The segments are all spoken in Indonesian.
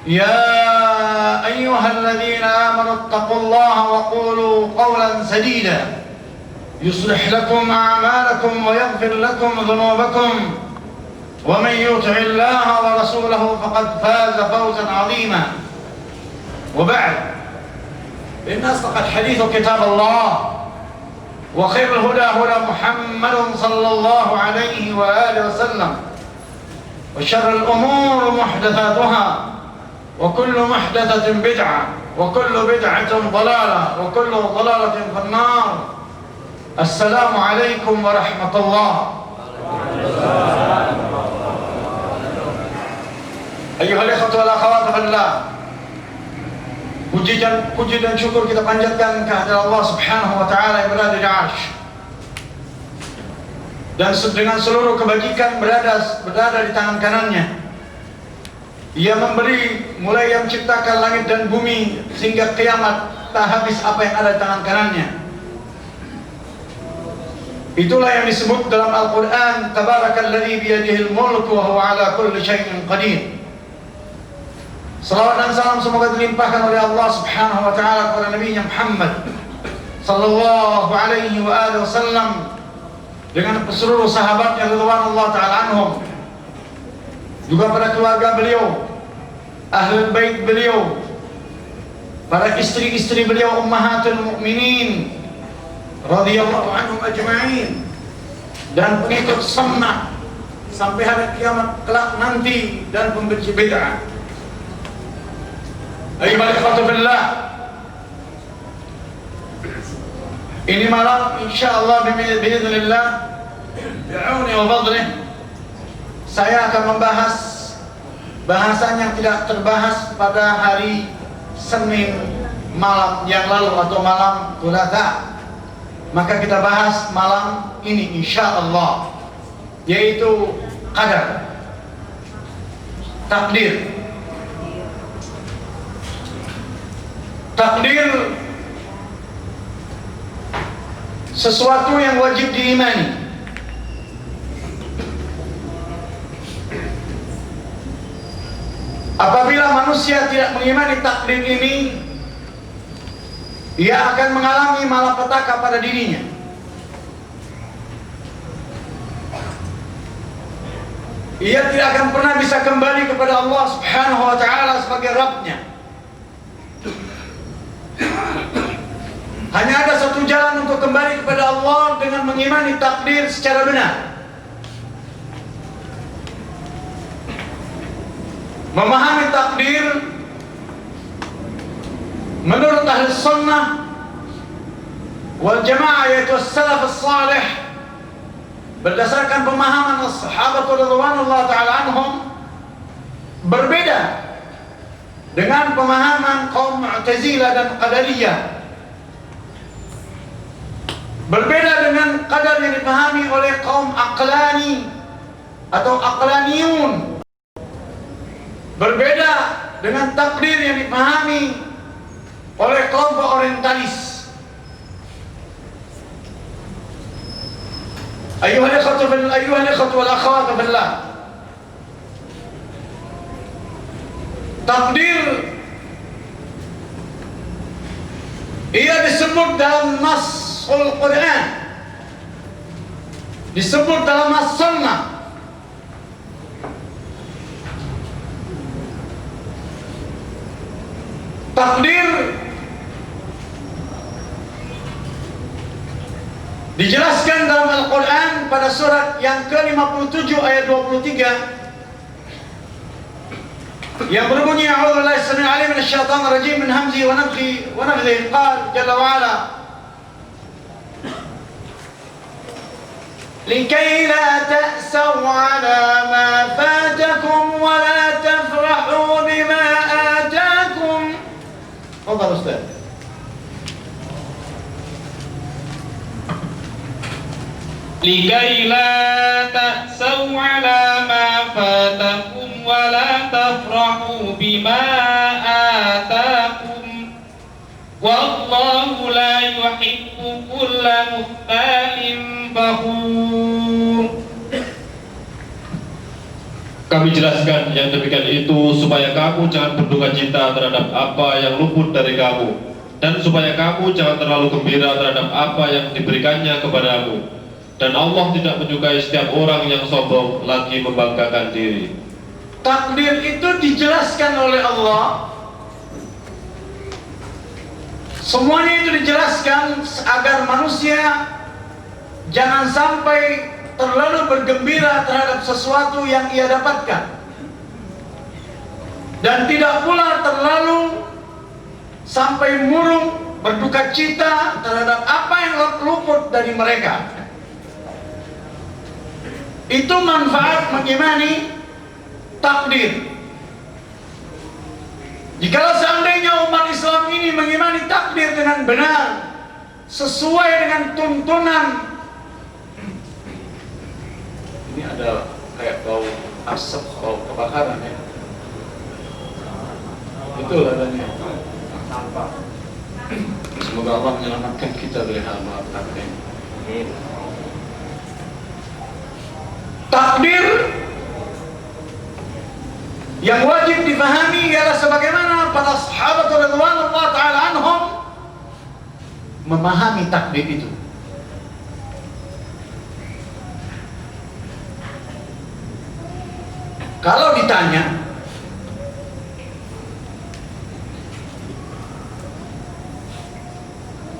يا أيها الذين آمنوا اتقوا الله وقولوا قولا سديدا يصلح لكم أعمالكم ويغفر لكم ذنوبكم ومن يطع الله ورسوله فقد فاز فوزا عظيما. وبعد، إن أصدق الحديث كتاب الله وخير الهدى هدى محمد صلى الله عليه وآله وسلم وشر الأمور محدثاتها وكل محدثة بدعة وكل بدعة ضلالة وكل ضلالة في النار. السلام عليكم ورحمة الله. Ayyuhal ikhwatu wal akhawat fillah, puji dan syukur kita panjatkan kehadirat Allah Subhanahu wa taala yang berada di Arsy, dan dengan seluruh kebajikan berada di tangan kanannya. Ia memberi, mulai yang menciptakan langit dan bumi sehingga kiamat tak habis apa yang ada di tangan kanannya. Itulah yang disebut dalam Al-Quran, Tabarakalladzi biyadihil mulku wa huwa ala kulli syai'in qadir. Salawat dan salam semoga dilimpahkan oleh Allah Subhanahu wa taala kepada Nabi Muhammad sallallahu alaihi wa alihi wasallam, dengan seluruh sahabatnya radhiyallahu taala anhum, juga pada keluarga beliau, ahlul bait beliau, para istri-istri beliau ummahatul mukminin radhiyallahu anhum ajma'in, dan pengikut sunnah sampai hari kiamat kelak nanti, dan pembenci bid'ah. Ayyuhal ikhwatu fillah, ini malam insyaallah biiznillah bi'auni wa fadlih saya akan membahas bahasan yang tidak terbahas pada hari Senin malam yang lalu atau malam Thulatha. Maka kita bahas malam ini insyaallah, yaitu qadar, takdir. Takdir sesuatu yang wajib diimani. Apabila manusia tidak mengimani takdir ini, ia akan mengalami malapetaka pada dirinya. Ia tidak akan pernah bisa kembali kepada Allah Subhanahu wa taala sebagai Rabb-Nya. Hanya ada satu jalan untuk kembali kepada Allah, dengan mengimani takdir secara benar, memahami takdir menurut ahli sunnah wal jamaah, yaitu salaf salih, berdasarkan pemahaman sahabat radhiyallahu taala anhum, berbeda dengan pemahaman kaum Mu'tazilah dan Qadariyah, berbeda dengan qadar yang dipahami oleh kaum Aqlani atau Aqlaniyun, berbeda dengan takdir yang dipahami oleh kelompok orientalis. Ayyuhal ikhwatu wal akhawat fillah, takdir ia disebut dalam Nasul Quran, disebut dalam As-Sunnah. Takdir dijelaskan dalam Al-Quran pada surat yang ke-57 ayat 23 yang berbunyi, A'udzu billahi as-sami'il 'alim minasy syaithanir rajim min hamzihi wa nafthihi wa nafthihi. Qala jalla wa 'ala likai la ta'saw 'ala ma fatakum wa la tafrahu bima atakum. Tafadhal Ustaz. likai la ta'saw 'ala ma fatakum wa la tafrahu bima atakum wallahu la yuhibbu kulla mukhtalin fakhur. Kami jelaskan yang demikian itu supaya kamu jangan berduka cita terhadap apa yang luput dari kamu, dan supaya kamu jangan terlalu gembira terhadap apa yang diberikannya kepadamu. Dan Allah tidak menyukai setiap orang yang sombong lagi membanggakan diri. Takdir itu dijelaskan oleh Allah. Semuanya itu dijelaskan agar manusia jangan sampai terlalu bergembira terhadap sesuatu yang ia dapatkan, dan tidak pula terlalu sampai murung berduka cita terhadap apa yang luput dari mereka. Itu manfaat mengimani takdir. Jikalau seandainya umat Islam ini mengimani takdir dengan benar, sesuai dengan tuntunan. Ini ada kayak bau asap, bau kebakaran ya. Betul adanya. Nampak. Semoga Allah menyelamatkan kita dari hal-hal takdir. Takdir yang wajib dipahami ialah sebagaimana para sahabat radhiyallahu taala anhum memahami takdir itu. Kalau ditanya,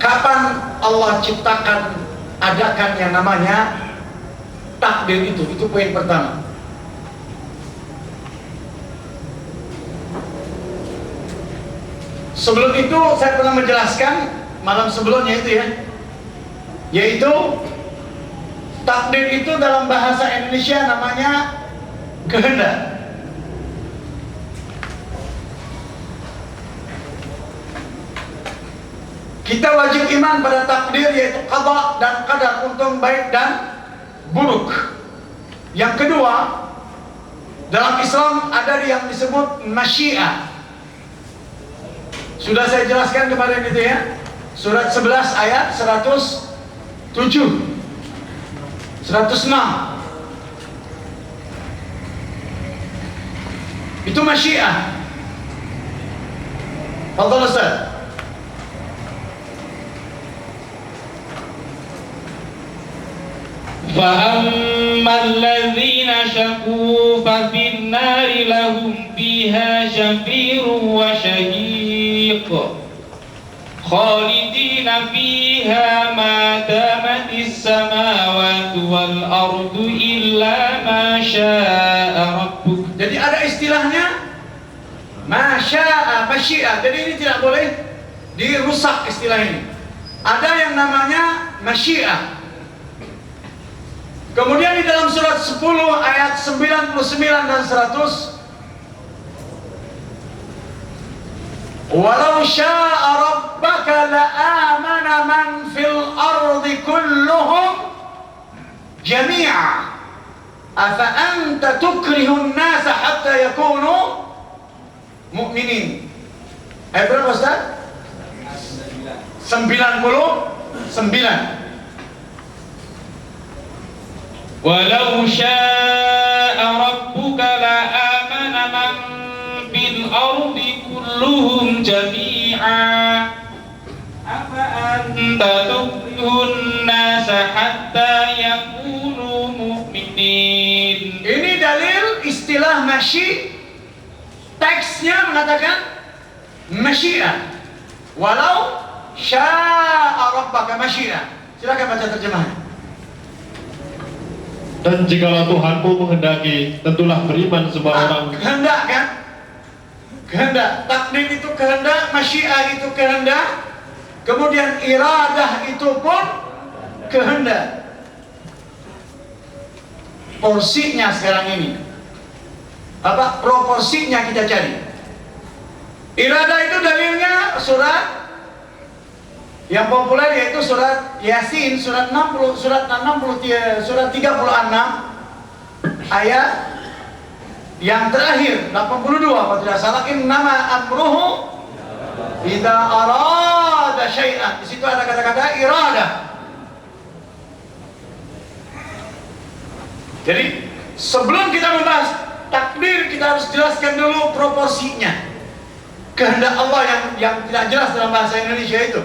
kapan Allah ciptakan, adakan yang namanya takdir itu poin pertama. Sebelum itu saya pernah menjelaskan malam sebelumnya itu ya, yaitu takdir itu dalam bahasa Indonesia namanya kehendak. Kita wajib iman pada takdir, yaitu qada dan qadar, untung baik dan buruk. Yang kedua, dalam Islam ada yang disebut masyiah. Sudah saya jelaskan kemarin itu ya, surat 11 ayat 107, 106. Itu masyiah. Fadhal Ustaz. فأما الذين شقوا ففي النار لهم فيها شفير وشهيق خالدين فيها ما دامت السماوات والأرض إلا ما شاء ربك. Jadi ada istilahnya masya'a, masyiah. Jadi ini tidak boleh dirusak istilah ini. Ada yang namanya masyiah. Kemudian di dalam surat 10 ayat 99 dan 100, walau sya'a rabbaka la'amana man fil ardi kulluhum jami'a afa anta tukrihun nasa hatta yakunu mu'minin. Ayat berapa Ustaz? 99. Walau sya'a rabbuka la'amana man fil ardi kulluhum jami'a afa anta tukrihun nasa hatta yakunu mu'minin. Ini dalil istilah masyi. Teksnya mengatakan masyiah. Walau sya'a rabbaka masyiah. Silakan baca terjemahan. Dan jikalau Tuhanmu menghendaki, tentulah beriman semua orang. Kehendak kan? Kehendak. Takdir itu kehendak, masyiah itu kehendak, kemudian iradah itu pun kehendak. Porsinya sekarang ini, apa proporsinya kita cari. Iradah itu dalilnya surat yang populer, yaitu surat Yasin, surat 60, surat 36 ayat yang terakhir 82 kalau tidak salah, innama amruhu idza arada syai'an. Di situ ada kata-kata iradah. Jadi sebelum kita membahas kita harus jelaskan dulu proporsinya. Kehendak Allah yang tidak jelas dalam bahasa Indonesia itu.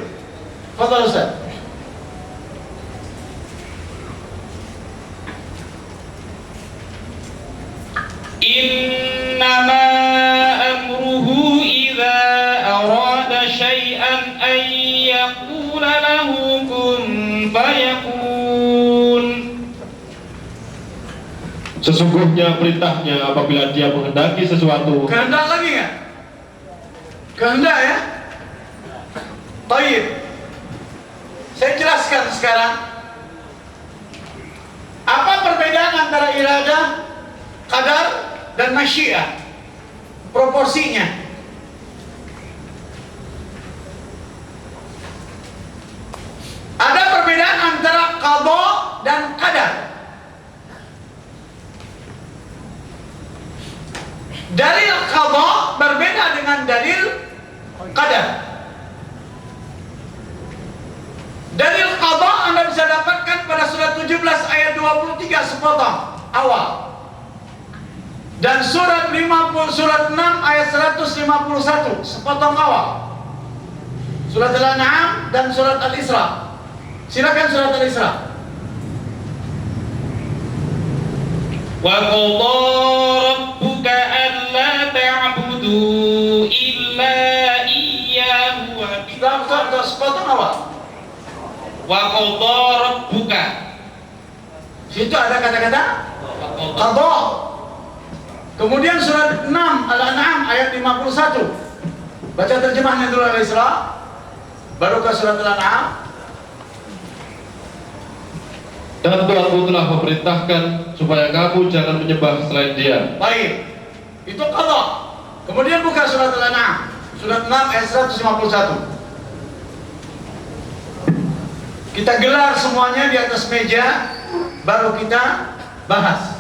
Fadhal Ustaz. Innama amruhu idza arada syai'an ay yaqula lahu kun fayakun. Sesungguhnya perintahnya apabila dia menghendaki sesuatu. Kehendak lagi nggak? Kehendak ya? Baik. Saya jelaskan sekarang. Apa perbedaan antara iradah, qadar, dan masyiah? Proporsinya. Ada perbedaan antara qada dan qadar. Dalil qada berbeda dengan dalil qadar. Dalil qada Anda bisa dapatkan pada surat 17 ayat 23 sepotong awal. Dan surat 6 ayat 151 sepotong awal. Surat Al-An'am dan surat Al-Isra. Silakan surat Al-Isra. Wa qadha rabbuka alla ta'budu illa iyyahu wa Sudah sepotong awal. Wa qadha rabbuka. Situ ada kata-kata qadha. Kemudian surat 6 Al-An'am ayat 51. Baca terjemahnya dulu Al-Isra, baru ke surat Al-An'am. Dan Tuhanmu telah memerintahkan supaya kamu jangan menyembah selain Dia. Baik, itu qadha. Kemudian buka surat Al-An'am, surat 6 ayat 151. Kita gelar semuanya di atas meja, baru kita bahas.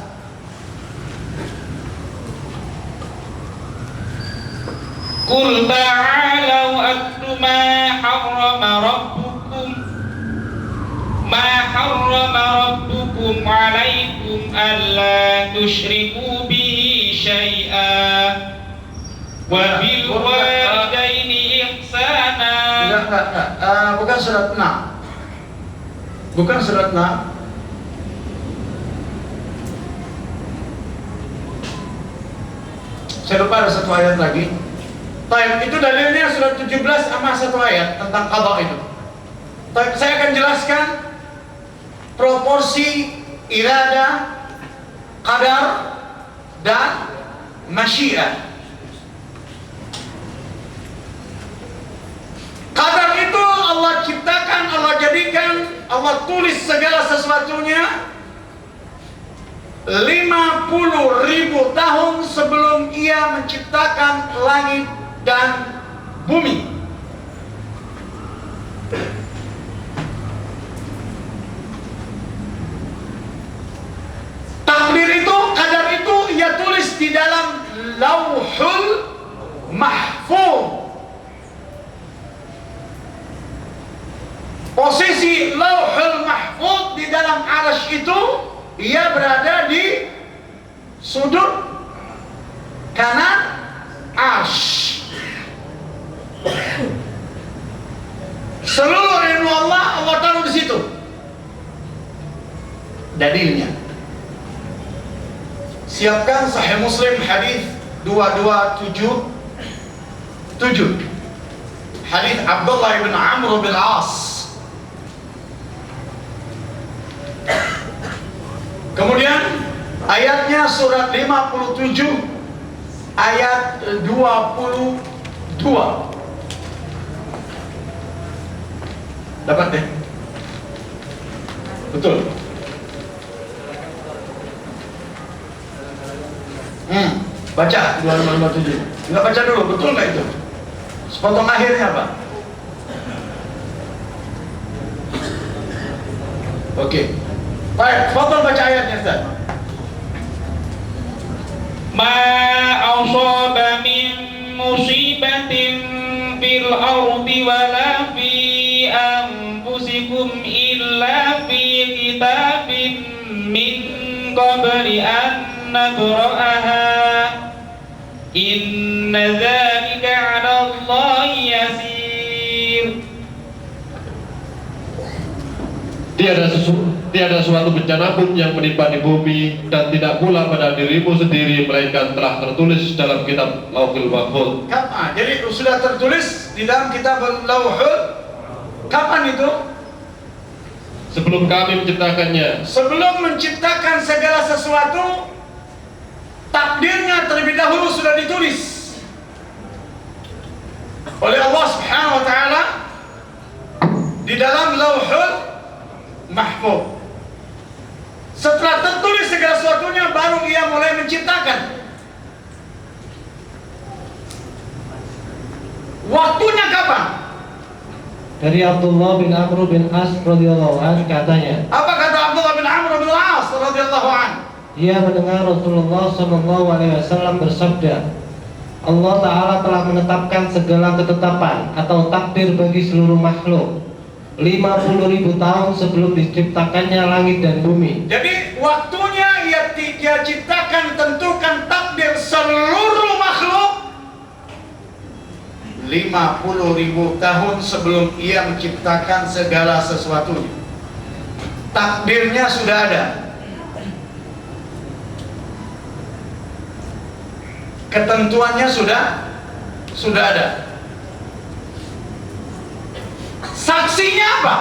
Qul ta'alau atlu ma harrama rabbukum alaikum alla tusyriku bihi syai'a wa bil walidaini ihsana. Bukan surat 6. Bukan surat 6. Saya lupa ada satu ayat lagi. Baik, itu dalilnya surat 17 sama satu ayat tentang qadha itu. Baik, saya akan jelaskan proporsi iradah, qadar, dan masyiah. Qadar itu Allah ciptakan, Allah jadikan, Allah tulis segala sesuatunya 50.000 tahun sebelum Ia menciptakan langit dan bumi. Takdir itu, qadar itu Ia tulis di dalam Lauhul Mahfuz. Posisi Lauhul Mahfuz di dalam arsy itu, ia berada di sudut kanan arsy. Seluruh ilmu Allah taruh di situ. Dalilnya, siapkan Sahih Muslim hadis 2277. Hadis Abdullah bin Amr bin As. Kemudian ayatnya surat 57 ayat 22. Dapat deh? Betul. Baca 2557. Enggak baca dulu, betul nggak itu? Sepotong akhirnya apa? Oke. Baik, fadhal baca ayatnya Ustaz. Ma asaba min musibatin fil ardi wala fi anfusikum illa fi kitabin min qabli an nabra'aha Inna dzalika 'ala Allahi yasir. Tiada suatu bencana pun yang menimpa di bumi dan tidak pula pada dirimu sendiri melainkan telah tertulis dalam kitab Lauhul Mahfuz. Jadi sudah tertulis di dalam kitab Lauhul. Kapan itu? Sebelum kami menciptakannya. Sebelum menciptakan segala sesuatu, takdirnya terlebih dahulu sudah ditulis oleh Allah Subhanahu wa taala di dalam Lauhul Mahfuz. Setelah tertulis segala sesuatunya, baru ia mulai menciptakan. Waktunya kapan? Dari Abdullah bin Amr bin As radhiyallahu anhu katanya. Apa kata Abdullah bin Amr bin As radhiyallahu anhu? Dia mendengar Rasulullah sallallahu alaihi wasallam bersabda, Allah Ta'ala telah menetapkan segala ketetapan atau takdir bagi seluruh makhluk 50.000 tahun sebelum diciptakannya langit dan bumi. Jadi waktunya dia ciptakan, tentukan takdir seluruh makhluk 50.000 tahun sebelum ia menciptakan segala sesuatunya. Takdirnya sudah ada, ketentuannya sudah ada. Saksinya apa?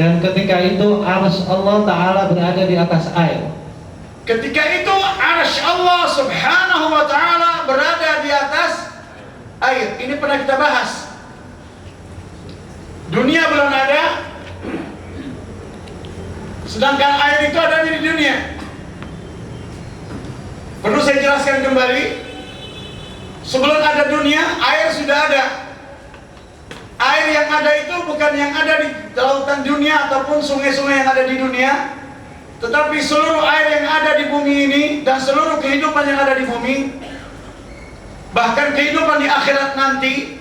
Dan ketika itu arsy Allah Ta'ala berada di atas air. Ketika itu arsy Allah Subhanahu wa Ta'ala berada di atas air. Ini pernah kita bahas. Dunia belum ada, sedangkan air itu ada di dunia. Perlu saya jelaskan kembali, sebelum ada dunia, air sudah ada. Air yang ada itu bukan yang ada di lautan dunia ataupun sungai-sungai yang ada di dunia, tetapi seluruh air yang ada di bumi ini dan seluruh kehidupan yang ada di bumi, bahkan kehidupan di akhirat nanti,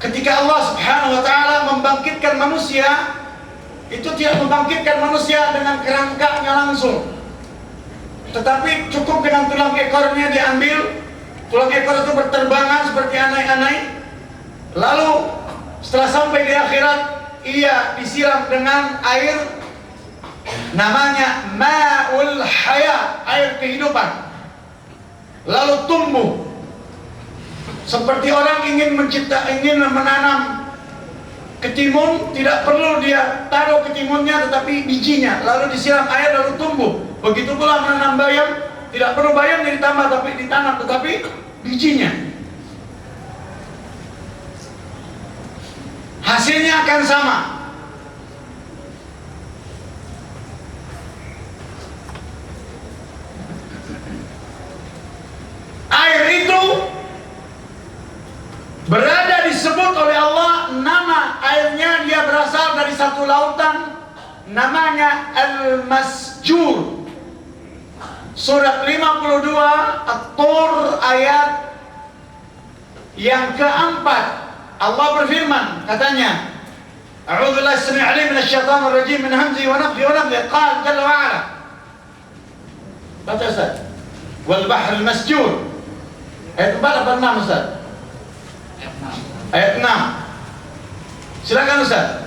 ketika Allah Subhanahu wa Ta'ala membangkitkan manusia, itu tidak membangkitkan manusia dengan kerangkanya langsung, tetapi cukup dengan tulang ekornya diambil. Tulang ekor itu berterbangan seperti anai-anai. Lalu setelah sampai di akhirat, ia disiram dengan air, namanya ma'ul haya, air kehidupan. Lalu tumbuh seperti orang ingin menanam ketimun, tidak perlu dia taruh ketimunnya tetapi bijinya, lalu disiram air lalu tumbuh. Begitu pula menanam bayam, tidak perlu bayam yang ditambah tapi ditanam tetapi bijinya. Hasilnya akan sama. Air itu berada disebut oleh Allah, nama airnya dia berasal dari satu lautan namanya Al-Masjur. Surat 52 At-Tur ayat yang keempat, Allah berfirman, katanya, A'udzu billahi as-sami'il 'alim minasyaitonir rajim min hamzihi wa nafthihi wa nafthihi. Qala jalla wa 'ala. Baca Ustaz. Wal bahril masjur. Ayat 4 apa 6 Ustaz? Ayat 6. Silakan Ustaz.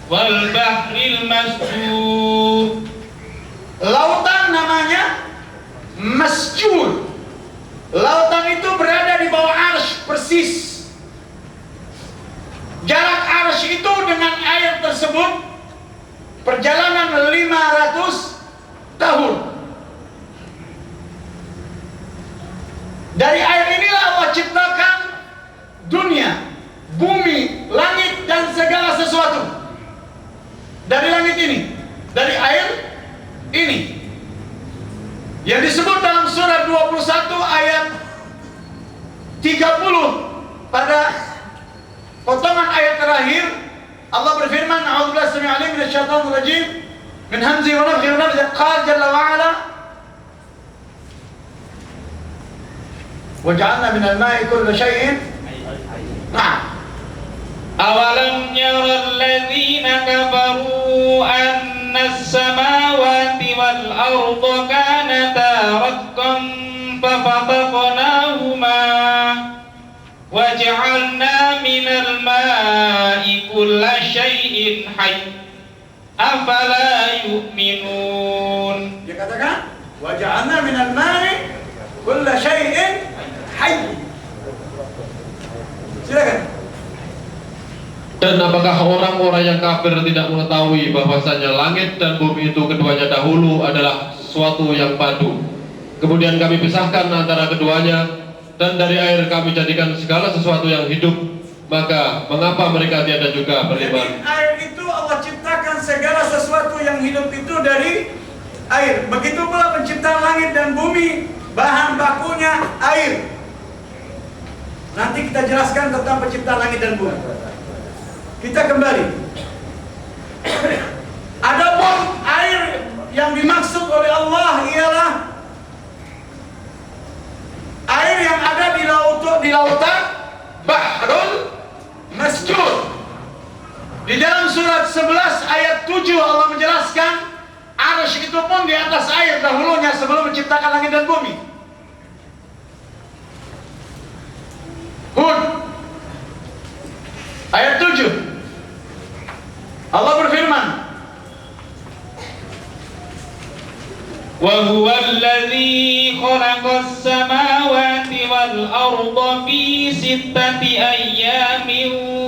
Wal bahril masjur. Lautan namanya Masjur. Lautan itu berada di bawah arsy persis. Jarak arsy itu dengan air tersebut perjalanan 500 tahun. Dari air inilah Allah ciptakan dunia, bumi, langit dan segala sesuatu. Dari langit ini, dari air ini, yang disebut dalam surah 21 ayat 30 pada potongan ayat terakhir, Allah berfirman, A'udzubillahi as-sami'il 'alim minasyaitonir rajim min hamzihi wa nafthihi wa nafthihi. Qala jalla wa 'ala wa ja'alna minal ma'i kulla syai'in. Nah, Awalam yara alladhina kafaru anna as-samawati wal arda kanata ratqan وجعلنا من الماء كل شيء حي أفلا يؤمنون. Dia katakan waja'alna minal ma'i kulla syai'in hayy. Silakan. Dan apakah orang-orang yang kafir tidak mengetahui bahwasanya langit dan bumi itu keduanya dahulu adalah suatu yang padu, kemudian kami pisahkan antara keduanya, dan dari air kami jadikan segala sesuatu yang hidup, maka mengapa mereka tiada juga beriman? Jadi air itu Allah ciptakan segala sesuatu yang hidup itu dari air. Begitu pula penciptaan langit dan bumi, bahan bakunya air. Nanti kita jelaskan tentang penciptaan langit dan bumi. Kita kembali. Adapun air yang dimaksud oleh Allah ialah air yang ada di lautan Bahrul Masjur. Di dalam surat 11 ayat 7 Allah menjelaskan arsy itu pun di atas air dahulunya sebelum menciptakan langit dan bumi. Hud ayat 7 Allah berfirman, وهو الذي خلق السماوات والأرض في 6 أيام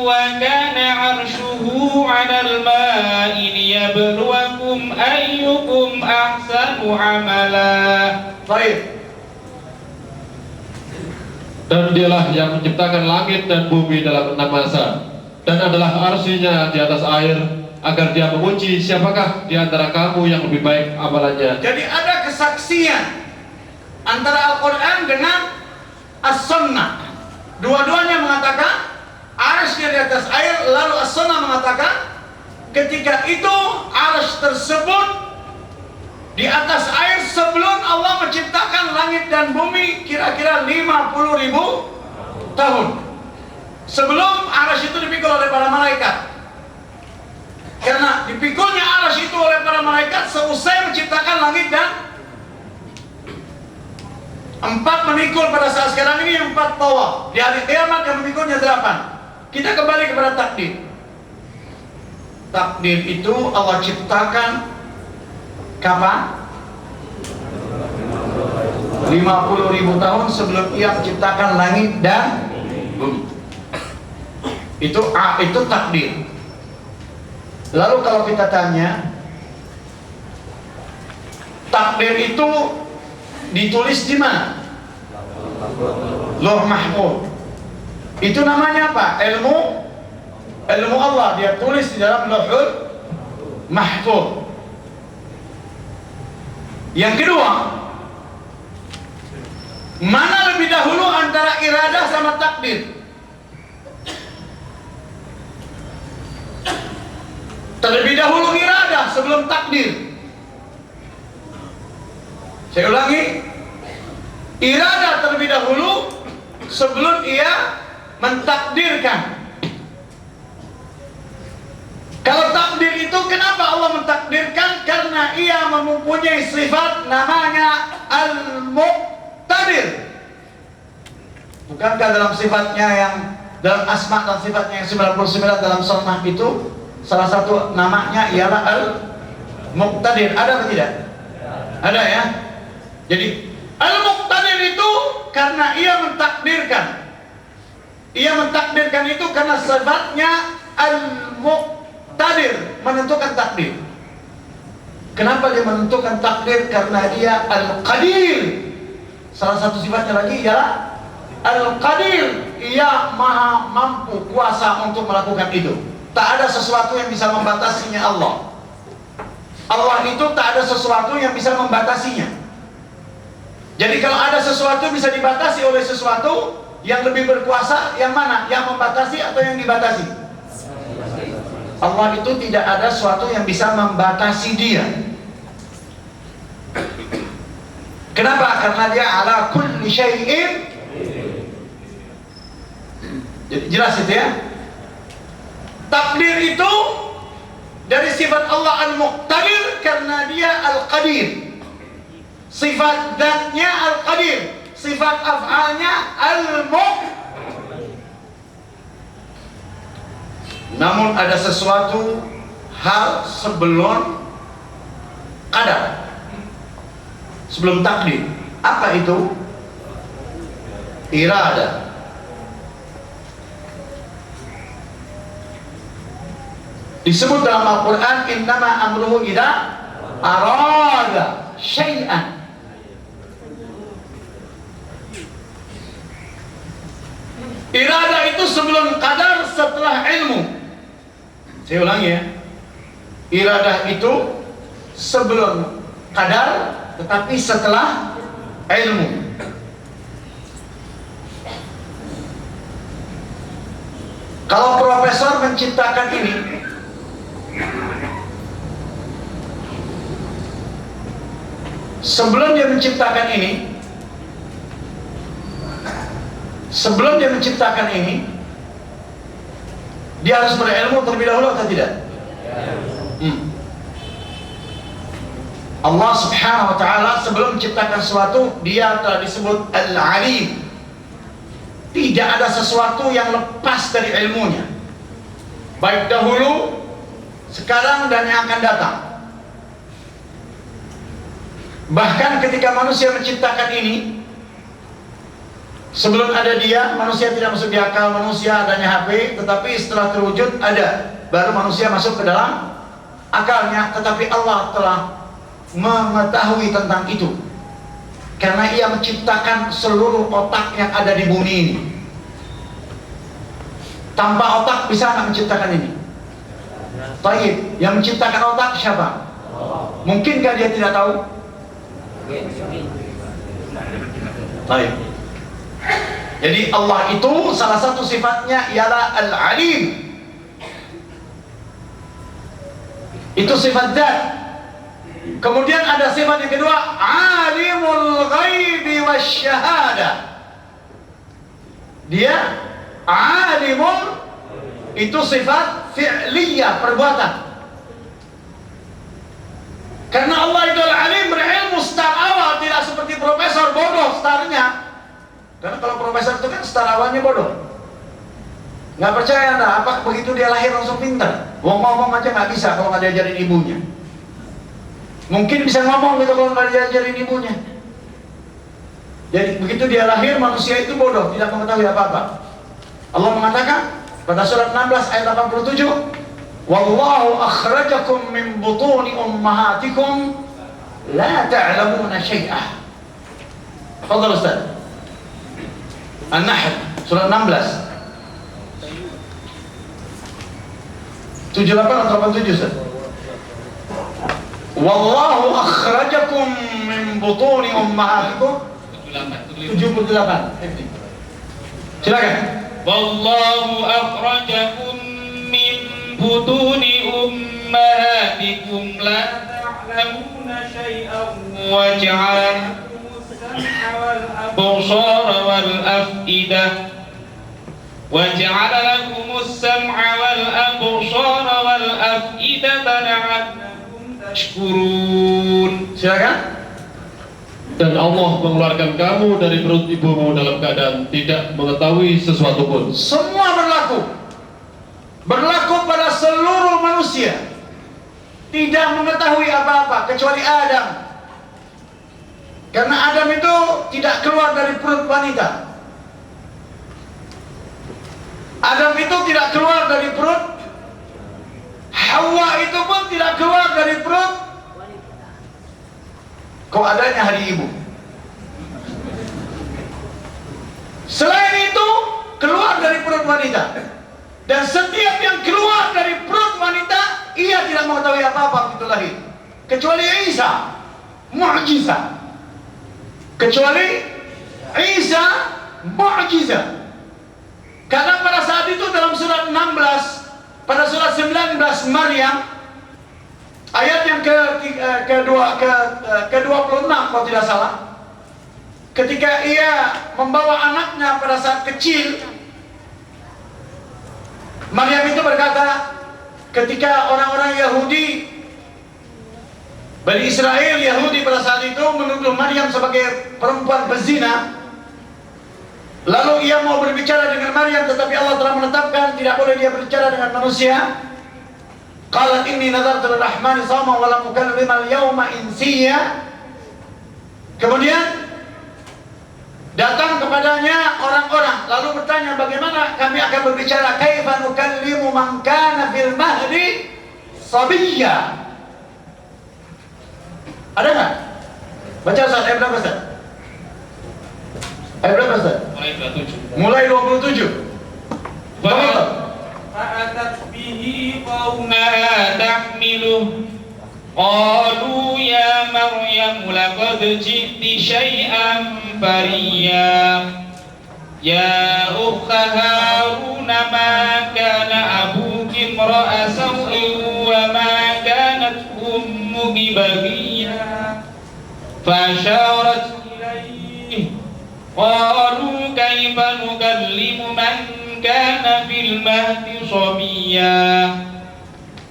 وكان عرشه على الماء ليبلوكم أيكم أحسن عملا. baik. Dan dialah yang menciptakan langit dan bumi dalam 6 masa, dan adalah arsinya di atas air, agar dia menguji siapakah di antara kamu yang lebih baik amalannya. Jadi ada kesaksian antara Al-Quran dengan As-Sunnah. Dua-duanya mengatakan arsy di atas air, lalu As-Sunnah mengatakan ketika itu arsy tersebut di atas air sebelum Allah menciptakan langit dan bumi kira-kira 50.000 tahun. Sebelum arsy itu dipikul oleh para malaikat. Karena dipikulnya arsy itu oleh para malaikat seusai menciptakan langit dan 4 memikul pada saat sekarang ini, 4 tawaf. Di hari kiamat yang memikulnya 8. Kita kembali kepada takdir. Takdir itu Allah ciptakan kapan? 50.000 tahun sebelum Ia menciptakan langit dan bumi. Itu takdir. Lalu kalau kita tanya, takdir itu ditulis di mana? Lauh Mahfuz. Itu namanya apa? Ilmu Allah, dia tulis di dalam Lauhul Mahfuz. Yang kedua, mana lebih dahulu antara iradah sama takdir? Terlebih dahulu iradah sebelum takdir. Saya ulangi, iradah terlebih dahulu sebelum Ia mentakdirkan. Kalau takdir itu kenapa Allah mentakdirkan? Karena Ia mempunyai sifat namanya Al-Muqtadir. Bukankah dalam sifatnya yang dalam asma dan sifatnya yang 99 dalam sunnah itu salah satu namanya ialah Al-Muqtadir. Ada atau tidak? Ada ya. Jadi Al-Muqtadir itu karena Ia mentakdirkan. Ia mentakdirkan itu karena sifatnya Al-Muqtadir, menentukan takdir. Kenapa dia menentukan takdir? Karena Dia Al-Qadir. Salah satu sifatnya lagi ialah Al-Qadir. Ia maha mampu, kuasa untuk melakukan itu. Tak ada sesuatu yang bisa membatasinya Allah. Allah itu tak ada sesuatu yang bisa membatasinya. Jadi kalau ada sesuatu bisa dibatasi oleh sesuatu yang lebih berkuasa, yang mana? Yang membatasi atau yang dibatasi? Allah itu tidak ada sesuatu yang bisa membatasi Dia. Kenapa? Karena Dia ala kulli syai'in. Jadi jelas itu ya. Takdir itu dari sifat Allah Al-Muqtadir karena Dia Al-Qadir. Sifat zatnya Al-Qadir, sifat af'alnya Namun ada sesuatu hal sebelum qadar, sebelum takdir. Apa itu? Irada. Disebut dalam Al-Quran, innama amruhu idza arada syai'an. Irada itu sebelum qadar, setelah ilmu. Saya ulangi ya. Iradah itu sebelum qadar, tetapi setelah ilmu. Kalau profesor menciptakan ini, sebelum dia menciptakan ini, dia harus berilmu terlebih dahulu atau tidak? Allah Subhanahu wa ta'ala sebelum menciptakan sesuatu, dia telah disebut Al-Alim. Tidak ada sesuatu yang lepas dari ilmunya, baik dahulu, sekarang, dan yang akan datang. Bahkan ketika manusia menciptakan ini, sebelum ada dia, manusia tidak masuk di akal manusia adanya HP, tetapi setelah terwujud ada, baru manusia masuk ke dalam akalnya. Tetapi Allah telah mengetahui tentang itu, karena ia menciptakan seluruh otak yang ada di bumi ini. Tanpa otak bisa nggak menciptakan ini? Baik, yang menciptakan otak siapa? Mungkinkah dia tidak tahu? Baik. Jadi Allah itu salah satu sifatnya ialah Al-Alim. Itu sifat zat. Kemudian ada sifat yang kedua, Alimul Ghaibi Wasyahada. Dia Alimul, itu sifat fi'liyah, perbuatan. Karena Allah itu Al-Alim, berilmu start awal, tidak seperti profesor bodoh startnya. Karena kalau profesor itu kan start awalnya bodoh. Nggak percaya Anda, apa begitu dia lahir langsung pintar? Ngomong aja nggak bisa kalau nggak diajarin ibunya. Mungkin bisa ngomong gitu kalau nggak diajarin ibunya. Jadi begitu dia lahir, manusia itu bodoh, tidak mengetahui apa-apa. Allah mengatakan pada surat 16 ayat 87, Wallahu akhrajakum min butuni ummahatikum la ta'lamuna syai'ah. Fadhal Ustaz. An-Nahl surat 16 78 atau 87 Ustaz? Wallahu akhrajakum min butuni ummahatikum 78. Silakan. Wallahu akhrajakum min butuni ummahatikum la ta'lamuna syai'an wa ja'ala lakum as-sam'a wal absara wal af'idata la'allakum tashkurun. Silakan. Dan Allah mengeluarkan kamu dari perut ibumu dalam keadaan tidak mengetahui sesuatu pun. Semua berlaku pada seluruh manusia, tidak mengetahui apa-apa kecuali Adam. Karena Adam itu tidak keluar dari perut wanita. Adam itu tidak keluar dari perut. Hawa itu pun tidak keluar dari perut. Kok adanya hari ibu. Selain itu keluar dari perut wanita. Dan setiap yang keluar dari perut wanita, ia tidak mengetahui apa-apa begitu lahir, kecuali Isa, mu'jizat. Kecuali Isa, mu'jizat. Karena pada saat itu dalam surat 16, pada surat 19 Maryam, ayat yang ke-26 kalau tidak salah, ketika ia membawa anaknya pada saat kecil, Maryam itu berkata, ketika orang-orang Yahudi, Bani Israel Yahudi pada saat itu menuduh Maryam sebagai perempuan berzina, Lalu ia mau berbicara dengan Maryam, tetapi Allah telah menetapkan tidak boleh dia berbicara dengan manusia. Qalat inni nadartu lirrahmani shawman wa lam ukallima al-yawma insiya. Kemudian datang kepadanya orang-orang lalu bertanya, bagaimana kami akan berbicara? Kaifa nukallimu man kana fil mahdi sabiyya. Ada nggak? Baca Ustaz, ayat berapa Ustaz? Ayat berapa Ustaz? Mulai 27. فأتت به قومها تحمله قالوا يا مريم لقد جئت شيئا فريا يا أخت هارون ما كان أبوك امرأ سوء وما كانت أمك بغيا فأشارت إليه قالوا كيف نكلم من كان في المهد صبيا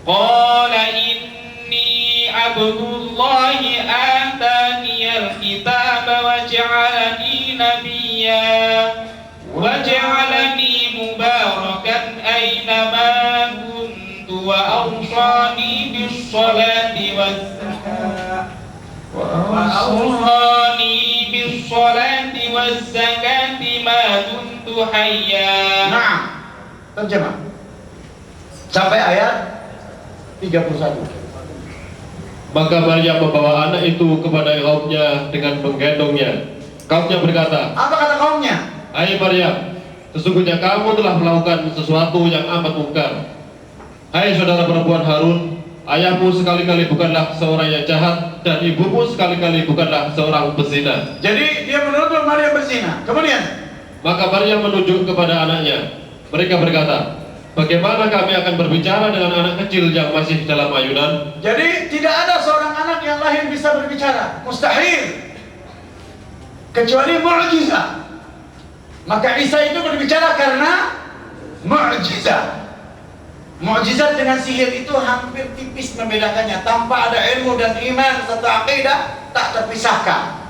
قال إني عبد الله آتاني الكتاب وجعلني نبيا وجعلني مباركا أينما كنت وأوصاني بالصلاة والزكاة ما دمت حيا. Nah, terjemah sampai ayat 31. Maka Maryam membawa anak itu kepada kaumnya dengan menggendongnya. Kaumnya berkata, Apa kata kaumnya? hai Maryam, sesungguhnya kamu telah melakukan sesuatu yang amat mungkar. Hai saudara perempuan Harun, ayahmu sekali-kali bukanlah seorang yang jahat dan ibumu sekali-kali bukanlah seorang pezina. Jadi dia menuduh Maryam berzina. Kemudian Maka Maryam menunjuk kepada anaknya. Mereka berkata, bagaimana kami akan berbicara dengan anak kecil yang masih dalam ayunan? jadi tidak ada seorang anak yang lahir bisa berbicara, mustahil, kecuali mu'jizat. Maka Isa itu berbicara karena mu'jizat. Mu'jizat dengan sihir itu hampir tipis membedakannya. Tanpa ada ilmu dan iman serta akidah, tak terpisahkan.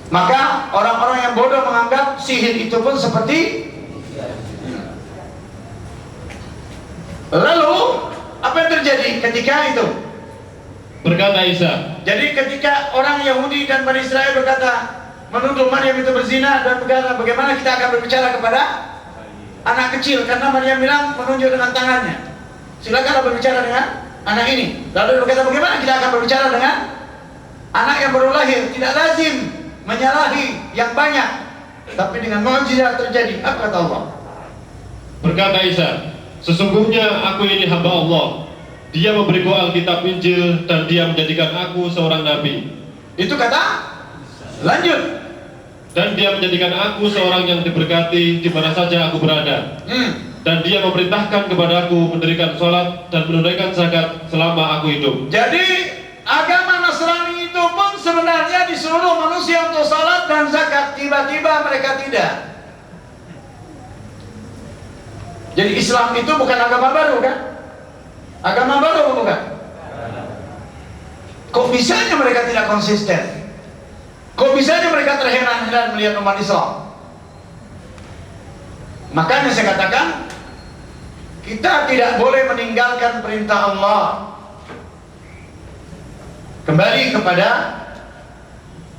Maka orang-orang yang bodoh menganggap sihir itu pun seperti. Lalu apa yang terjadi ketika itu? Berkata Isa, Jadi ketika orang Yahudi dan Bani Israel berkata, menuduh Maryam itu berzina dan berkata, bagaimana kita akan berbicara kepada anak kecil? Karena Maryam bilang menunjuk dengan tangannya, silakanlah berbicara dengan anak ini. Lalu dia berkata, bagaimana kita akan berbicara dengan anak yang baru lahir? Tidak lazim menyalahi yang banyak, tapi dengan mukjizat terjadi. Apa kata Allah? berkata Isa, sesungguhnya aku ini hamba Allah. Dia memberiku Alkitab Injil dan dia menjadikan aku seorang nabi. Itu kata. Lanjut. Dan dia menjadikan aku seorang yang diberkati di mana saja aku berada. Dan dia memerintahkan kepadaku mendirikan sholat dan menunaikan zakat selama aku hidup. Jadi agama Nasrani itu pun sebenarnya di seluruh manusia untuk salat dan zakat, tiba-tiba mereka tidak. Jadi Islam itu bukan agama baru kan? Agama baru bukan? Kok bisanya mereka tidak konsisten? Kok bisanya mereka terheran-heran melihat umat Islam? Makanya saya katakan, kita tidak boleh meninggalkan perintah Allah. Kembali kepada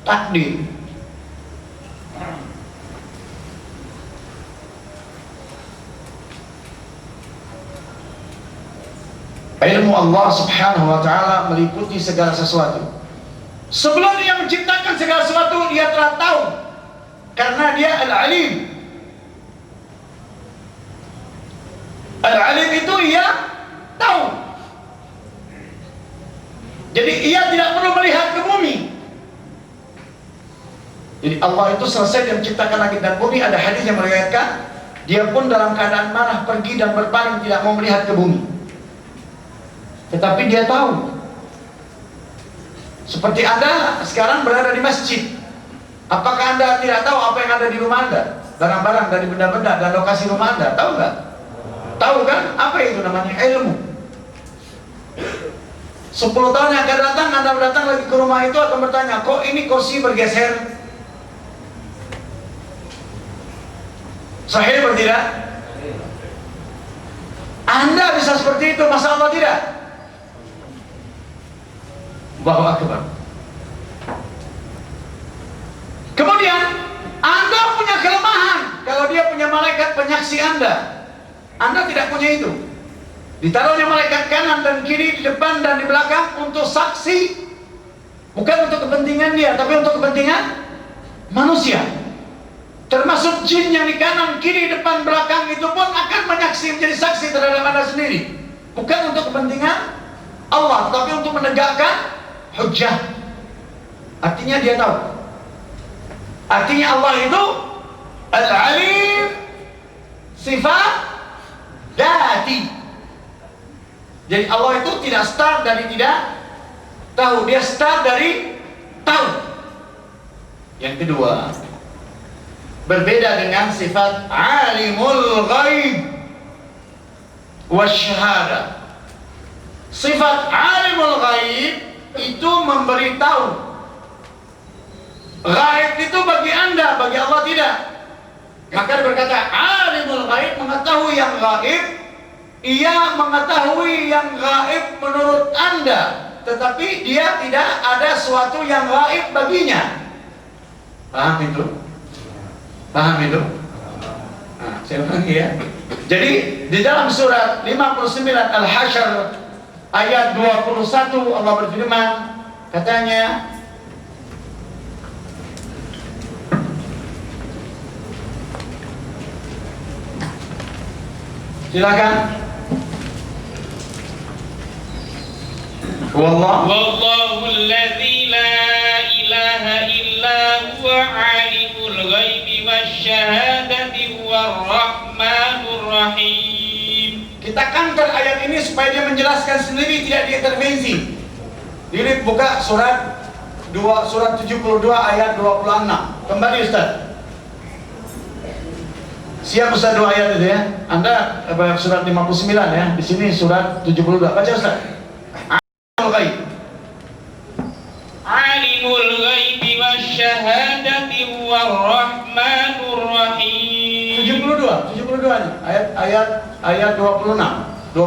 takdir. Ilmu Allah subhanahu wa ta'ala meliputi segala sesuatu. Sebelum dia menciptakan segala sesuatu, dia telah tahu. Karena dia al-alim. Al-alim itu ia tahu. Jadi ia tidak perlu melihat ke bumi. Jadi Allah itu selesai dia menciptakan langit dan bumi. Ada hadis yang meriwayatkan, dia pun dalam keadaan marah pergi dan berpaling, tidak mau melihat ke bumi. Tetapi dia tahu. Seperti Anda sekarang berada di masjid. Apakah Anda tidak tahu apa yang ada di rumah Anda? Barang-barang dari benda-benda dan lokasi rumah Anda, tahu nggak? Tahu kan? Apa itu namanya? Ilmu. 10 tahun yang akan datang, Anda datang lagi ke rumah itu akan bertanya, kok ini kursi bergeser? Sahih atau tidak? Anda bisa seperti itu, masa Allah tidak? Allahu Akbar. Kemudian Anda punya kelemahan. Kalau dia punya malaikat penyaksi Anda tidak punya itu. Ditaruhnya malaikat kanan dan kiri, di depan dan di belakang untuk saksi, bukan untuk kepentingan dia, tapi untuk kepentingan manusia. Termasuk jin yang di kanan, kiri, depan, belakang itu pun akan menjadi saksi terhadap Anda sendiri. Bukan untuk kepentingan Allah, tapi untuk menegakkan hujjah. Artinya dia tahu. Artinya Allah itu Al-Alim, sifat dati. Jadi Allah itu tidak start dari tidak tahu, dia start dari tahu. Yang kedua, berbeda dengan sifat alimul ghaib wasyahada. Sifat alimul ghaib itu memberitahu. Ghaib itu bagi Anda, bagi Allah tidak. Maka berkata alimul ghaib, mengetahui yang ghaib. Ia mengetahui yang gaib menurut Anda, tetapi dia tidak ada suatu yang gaib baginya. Paham itu? Paham itu? Nah, saya ulangi ya. Jadi di dalam surat 59 Al-Hasyr ayat 21 Allah berfirman, katanya, silakan. Wallahu alladzi la ilaha illa huwa alimul ghaibi wasyahadati huwar rahmanur rahim. Kita kantor ayat ini supaya dia menjelaskan sendiri, tidak diintervensi. Diri buka surat 72 ayat 26. Kembali Ustaz. Siap Ustaz dua ayat itu ya. Anda surat 59 ya. Di sini surat 72. Baca Ustaz. Alimul ghaibi wasyahadati huwar rahmanur rahim. 72 nih. Ayat 26. 26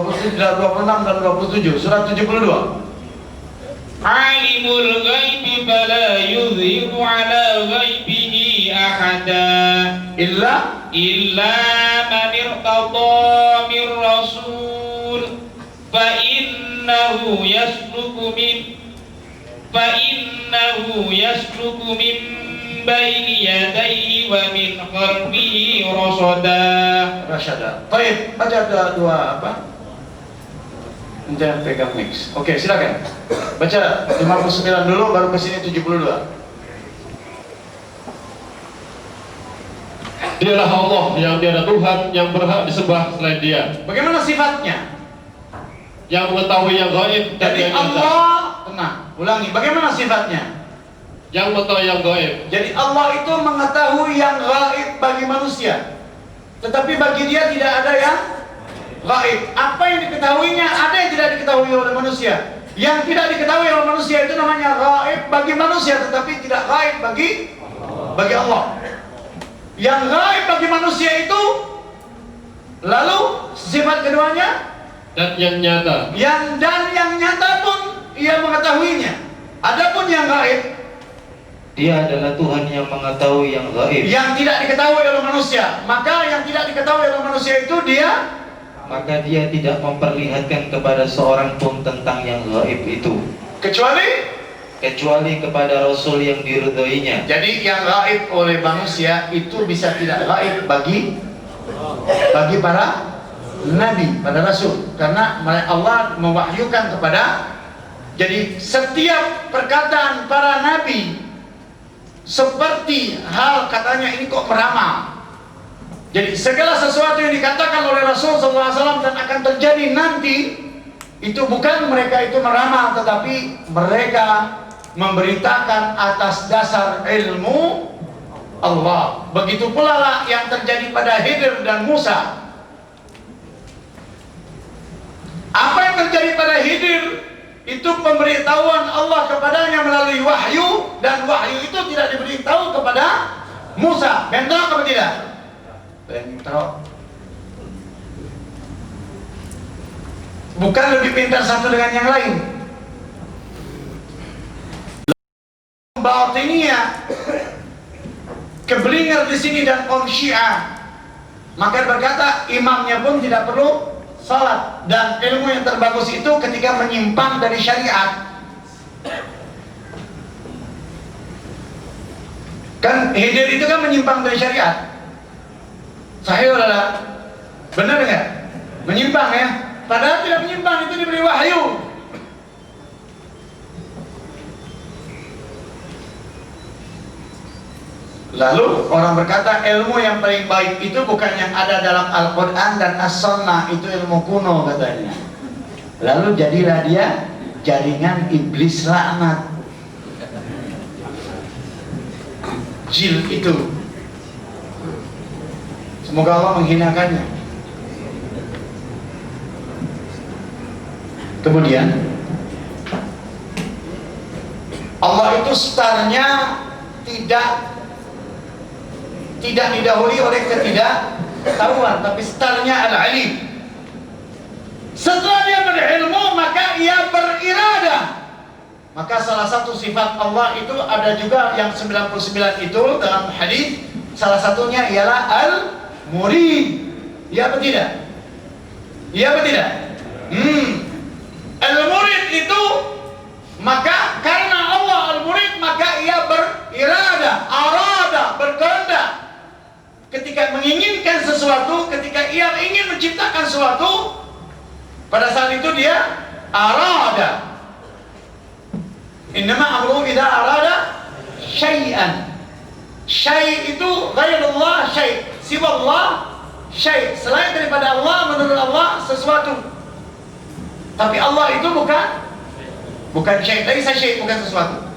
dan 27. Surat 72. Alimul ghaibi fala yudhiru ala ghaibihi ahada illa man irtada min rasul fa innahu yasluku min baini yadayhi wa min khalfihi rasada. Baik, baca dua apa? Jangan pegang mix. Oke, silakan. Baca 59 dulu baru ke sini 72. Dialah Allah yang tiada Tuhan yang berhak disembah selain Dia. Bagaimana sifatnya? Yang mengetahui yang gaib dan Jadi yang nyata. Allah, tenang, ulangi. Bagaimana sifatnya? Yang mengetahui yang gaib. Jadi Allah itu mengetahui yang gaib bagi manusia, tetapi bagi Dia tidak ada yang gaib. Apa yang diketahuinya ada yang tidak diketahui oleh manusia. Yang tidak diketahui oleh manusia itu namanya gaib bagi manusia, tetapi tidak gaib bagi Allah. Yang gaib bagi manusia itu, lalu sifat keduanya, Dan yang nyata. yang nyata pun ia mengetahuinya. Adapun yang gaib, Dia adalah Tuhan yang mengetahui yang gaib. yang tidak diketahui oleh manusia. Maka yang tidak diketahui oleh manusia itu Maka dia tidak memperlihatkan kepada seorang pun tentang yang gaib itu, kecuali kepada Rasul yang diridhoinya. Jadi yang gaib oleh manusia itu bisa tidak gaib bagi para nabi, pada rasul, karena Allah mewahyukan kepada. Jadi setiap perkataan para nabi seperti hal katanya ini kok meramal. Jadi segala sesuatu yang dikatakan oleh Rasul SAW dan akan terjadi nanti, itu bukan mereka itu meramal, tetapi mereka memberitakan atas dasar ilmu Allah. Begitu pula lah yang terjadi pada Khidir dan Musa. Apa yang terjadi pada Khidir itu pemberitahuan Allah kepadanya melalui wahyu, dan wahyu itu tidak diberitahu kepada Musa. Benar atau tidak? bentrok. Bukan lebih pintar satu dengan yang lain. Batiniyah keblinger di sini dan kaum Syiah, maka berkata imamnya pun tidak perlu salat, dan ilmu yang terbagus itu ketika menyimpang dari syariat. Kan Hidir itu kan menyimpang dari syariat. Sahih adalah benar nggak? Menyimpang ya. Padahal tidak menyimpang, itu diberi wahyu. Lalu orang berkata ilmu yang paling baik itu bukan yang ada dalam Al-Quran dan As-Sunnah, itu ilmu kuno katanya. Lalu jadilah dia jaringan iblis laknat. Jil itu. Semoga Allah menghinakannya. Kemudian Allah itu startnya tidak didahului oleh ketidaktahuan, tapi startnya al-alim. Setelah dia berilmu, maka ia beriradah. Maka salah satu sifat Allah itu ada juga yang 99 itu dalam hadis. Salah satunya ialah al-murid. Iya apa tidak? Iya apa tidak? Al-murid itu, maka karena Allah al-murid, maka ia beriradah, arada, berkehendak. Ketika menginginkan sesuatu, ketika ia ingin menciptakan sesuatu, pada saat itu dia arada. Innama amruhu idza arada syai'an. Syai' itu ghairullah syai', siwallah syai'. Selain daripada Allah, menurut Allah sesuatu. Tapi Allah itu bukan syai', laisa syai', bukan sesuatu.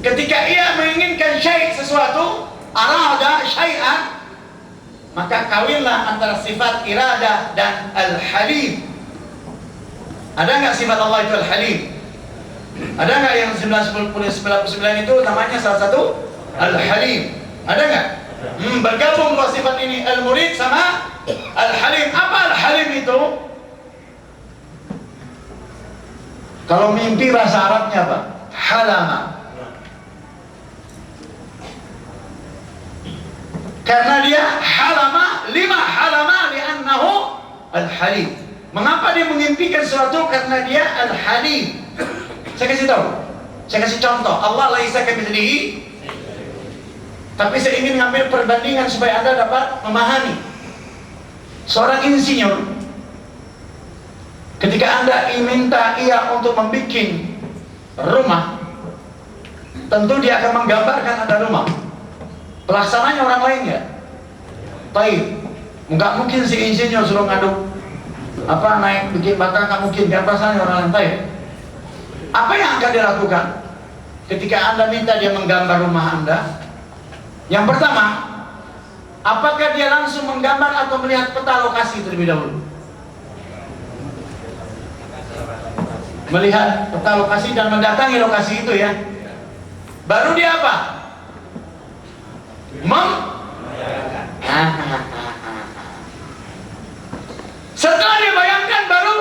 Ketika ia menginginkan syai' sesuatu, arada syai'an, maka kawinlah antara sifat iradah dan al-halim. Ada nggak sifat Allah itu al-halim? Ada nggak yang 99 itu namanya salah satu al-halim? Ada nggak? Bergabung dua sifat ini, al-murid sama al-halim. Apa al-halim itu? Kalau mimpi bahasa Arabnya apa? Halama. Karena dia halama, lima halama li'annahu al-halim. Mengapa dia mengimpikan sesuatu? Karena dia al-halim. Saya kasih tahu, saya kasih contoh. Allah laisa kamitslihi. Tapi saya ingin ngambil perbandingan supaya Anda dapat memahami. Seorang insinyur, ketika Anda minta ia untuk membuat rumah, tentu dia akan menggambarkan ada rumah. Pelaksananya orang lain ya. Baik, nggak mungkin si insinyur suruh ngaduk naik bikin batang, nggak mungkin. Pelaksananya orang lain. Baik. Apa yang akan dilakukan ketika Anda minta dia menggambar rumah Anda? Yang pertama, apakah dia langsung menggambar atau melihat peta lokasi terlebih dahulu? Melihat peta lokasi dan mendatangi lokasi itu ya. Baru dia apa? Setelah dia bayangkan baru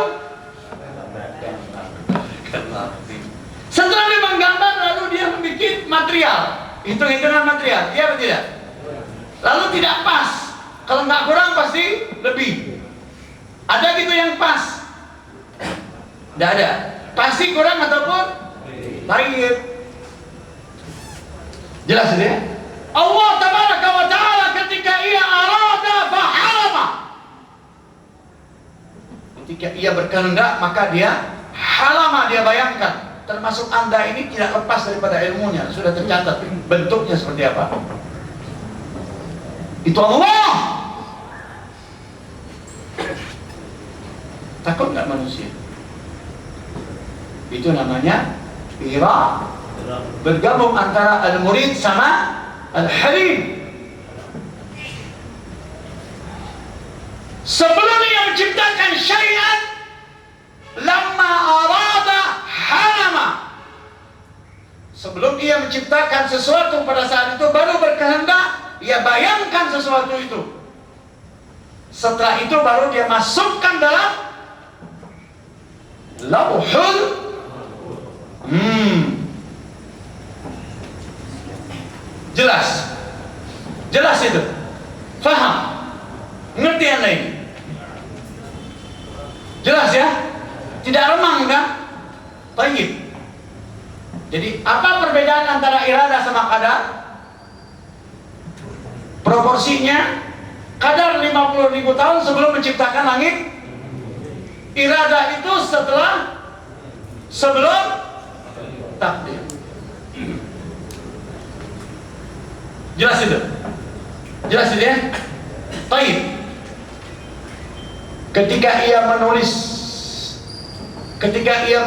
setelah dia menggambar, lalu dia membuat material, hitung-hitungan material, iya atau tidak? Lalu tidak pas, kalau nggak kurang pasti lebih. Ada gitu yang pas? Tidak ada. Pasti kurang ataupun baik. Jelas ya? Allah tabaraka wa ta'ala ketika ia arada fahalama, ketika ia berkehendak maka dia halama, dia bayangkan. Termasuk Anda ini tidak lepas daripada ilmunya, sudah tercatat bentuknya seperti apa. Itu Allah. Takut nggak manusia? Itu namanya ira, bergabung antara al-murid sama al-halim. Sebelum dia menciptakan syai'an, lamma arada halama. Sebelum dia menciptakan sesuatu pada saat itu baru berkehendak, dia bayangkan sesuatu itu. Setelah itu baru dia masukkan dalam lauhul jelas itu, faham, ngerti anda ini? Jelas ya, tidak remang kan? Baik. Jadi apa perbedaan antara iradah sama qadar? Proporsinya, qadar 50.000 tahun sebelum menciptakan langit, iradah itu sebelum takdir. Jelas itu? Jelas itu ya? Baik. Ketika ia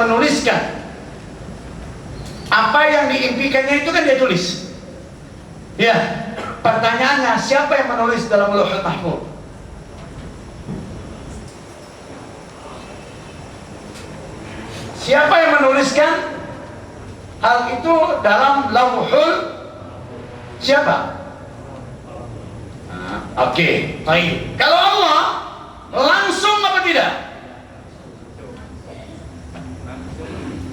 menuliskan apa yang diimpikannya itu kan dia tulis. Ya, pertanyaannya siapa yang menulis dalam Lauhul Mahfuz? Siapa yang menuliskan hal itu dalam Lauhul? Siapa? Oke, baik. Kalau Allah langsung apa tidak?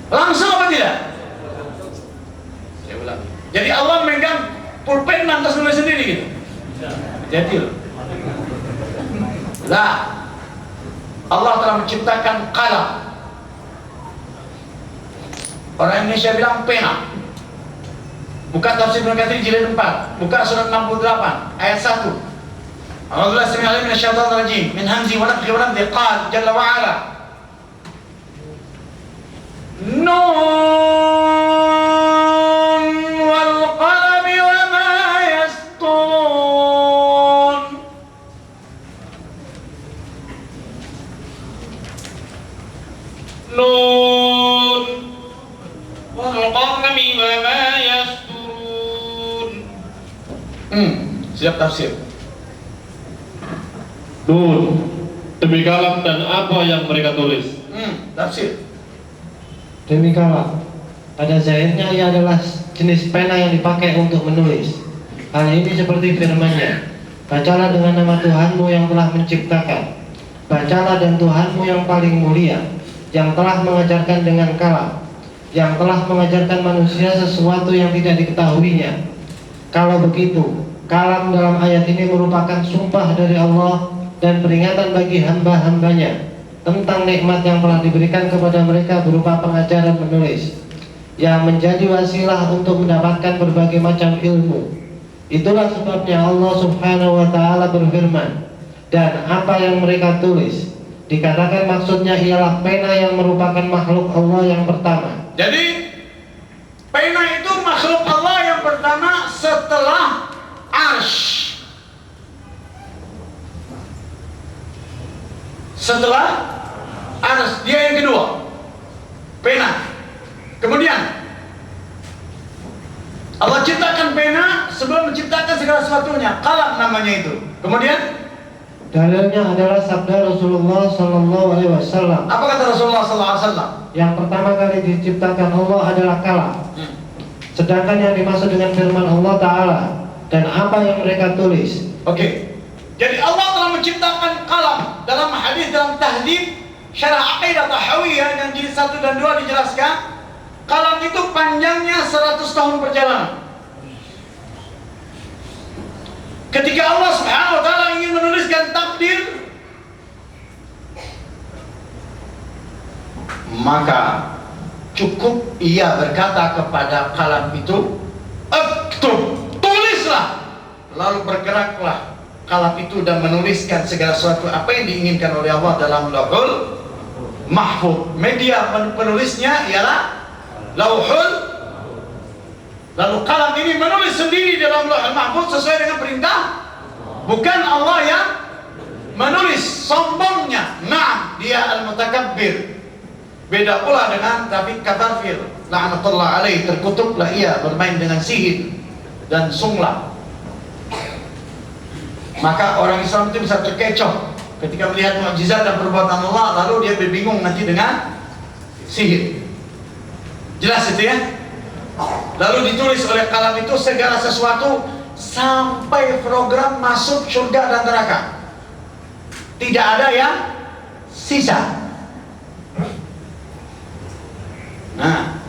Langsung apa tidak? Saya ulang. Jadi Allah megang pulpen lantas nulis sendiri gitu? Jadi loh. Lah, Allah telah menciptakan qalam. Orang Indonesia bilang pena. Buka tafsir Ibnu Katsir jilid 4, buka surat 68 ayat 1. A'udzubillahi samil alim minasyaitonir rajim min hamzi wa nafthihi wa nafthihi qala jalla wa ala Nun wal qalami wa ma yasturun. Nun wal qalami wa ma yasturun. Siap tafsir. Nun, demi kalam dan apa yang mereka tulis. Tafsir. Demi kalam, pada zahirnya ia adalah jenis pena yang dipakai untuk menulis. Hal ini seperti firman-Nya, bacalah dengan nama Tuhanmu yang telah menciptakan. Bacalah dan Tuhanmu yang paling mulia, yang telah mengajarkan dengan kalam, yang telah mengajarkan manusia sesuatu yang tidak diketahuinya. Kalau begitu, kalam dalam ayat ini merupakan sumpah dari Allah dan peringatan bagi hamba-hambanya tentang nikmat yang telah diberikan kepada mereka berupa pengajaran menulis yang menjadi wasilah untuk mendapatkan berbagai macam ilmu. Itulah sebabnya Allah Subhanahu wa Ta'ala berfirman, dan apa yang mereka tulis dikatakan maksudnya ialah pena yang merupakan makhluk Allah yang pertama. Jadi pena itu makhluk Allah yang pertama setelah Arsy. Setelah Arsy, dia yang kedua, pena. Kemudian Allah ciptakan pena sebelum menciptakan segala sesuatunya, qalam namanya itu. Kemudian dalilnya adalah sabda Rasulullah Sallallahu Alaihi Wasallam. apa kata Rasulullah Sallallahu Alaihi Wasallam? Yang pertama kali diciptakan Allah adalah kalam. Sedangkan yang dimaksud dengan firman Allah Ta'ala dan apa yang mereka tulis. Oke. Jadi Allah telah menciptakan kalam. Dalam hadis dalam tahdid syarah aqidah tahawiyah yang jilid 1 dan 2 dijelaskan, kalam itu panjangnya 100 tahun perjalanan. Ketika Allah Subhanahu wa Ta'ala ingin menuliskan takdir, maka cukup ia berkata kepada kalam itu, "Uktub," tulislah. Lalu bergeraklah kalam itu dan menuliskan segala sesuatu apa yang diinginkan oleh Allah dalam Lauhul Mahfuz. Media penulisnya ialah Lauhul. Lalu kalam ini menulis sendiri dalam Lauhul Mahfuz sesuai dengan perintah. Bukan Allah yang menulis, sombongnya. Naam, dia al-mutakabbir. Beda pula dengan Tafiq Katarfir, la'natullah alaih, terkutuklah ia bermain dengan sihir dan sunglam. Maka orang Islam itu bisa terkecoh ketika melihat mukjizat dan perbuatan Allah, lalu dia bingung nanti dengan sihir. Jelas itu ya? Lalu ditulis oleh kalam itu segala sesuatu sampai program masuk surga dan neraka. Tidak ada yang sisa. Nah,